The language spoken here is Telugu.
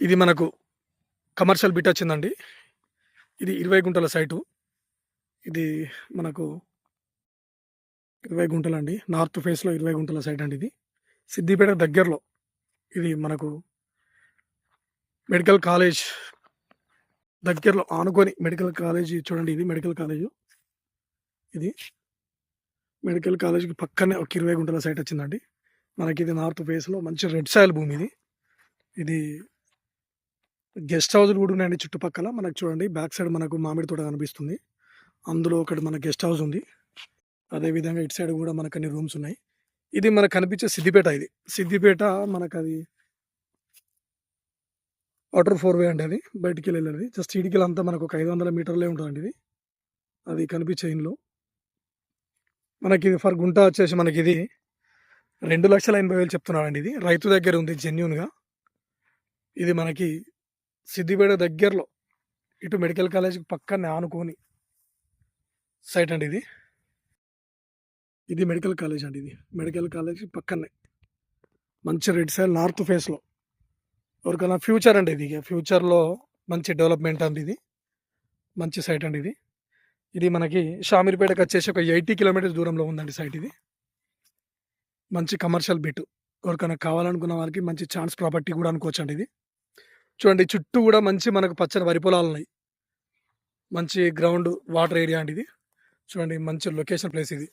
ఇది మనకు కమర్షియల్ బిట్ వచ్చిందండి. ఇది 20 గుంటల సైటు. ఇది మనకు 20 గుంటలండి. నార్త్ ఫేస్‌లో 20 గుంటల సైట్ అండి ఇది. సిద్దిపేట దగ్గరలో. ఇది మనకు మెడికల్ కాలేజ్ దగ్గరలో ఆనుకొని మెడికల్ కాలేజీ చూడండి, ఇది మెడికల్ కాలేజు. ఇది మెడికల్ కాలేజ్‌కి పక్కనే ఒక 20 గుంటల సైట్ వచ్చిందండి. మనకిది నార్త్ ఫేస్‌లో మంచి రెడ్ సాయిల్ భూమి ఇది. ఇది గెస్ట్ హౌస్‌లు కూడా ఉన్నాయండి చుట్టుపక్కల. మనకు చూడండి బ్యాక్ సైడ్ మనకు మామిడి తోట కనిపిస్తుంది. అందులో ఒకటి మన గెస్ట్ హౌస్ ఉంది. అదేవిధంగా ఇటు సైడ్ కూడా మనకు అన్ని రూమ్స్ ఉన్నాయి. ఇది మనకు కనిపించే సిద్దిపేట ఇది. సిద్దిపేట మనకది వాటర్ 4 వే అండి అది. బయటికెళ్ళేది. జస్ట్ ఈడికెళ్ళంతా మనకు ఒక 500 మీటర్లే ఉంటదండి ఇది. అది కనిపించే ఇండ్లు. మనకిది ఫర్ గుంట వచ్చేసి మనకిది 2,80,000 చెప్తున్నాడండి ఇది. రైతు దగ్గర ఉంది జెన్యూన్‌గా. ఇది మనకి సిద్దిపేట దగ్గరలో ఇటు మెడికల్ కాలేజ్‌కి పక్కనే ఆనుకోని సైట్ అండి ఇది. ఇది మెడికల్ కాలేజ్ అండి ఇది. మెడికల్ కాలేజ్ పక్కనే. మంచి రెడ్ సాయిల్ నార్త్ ఫేస్‌లో. ఎవరికైనా ఫ్యూచర్ అండి ఇది. ఫ్యూచర్‌లో మంచి డెవలప్‌మెంట్ అండి ఇది. మంచి సైట్ అండి ఇది. ఇది మనకి షామీర్పేటకి వచ్చేసి ఒక 80 కిలోమీటర్స్ దూరంలో ఉందండి సైట్ ఇది. మంచి కమర్షియల్ బిట్. ఎవరికైనా కావాలనుకున్న వాళ్ళకి మంచి ఛాన్స్ ప్రాపర్టీ కూడా అనుకోవచ్చండి ఇది. చూడండి చుట్టూ కూడా మంచి మనకు పచ్చని వరి పొలాలున్నాయి. మంచి గ్రౌండ్ వాటర్ ఏరియా అండి ఇది. చూడండి మంచి లొకేషన్ ప్లేస్ ఇది.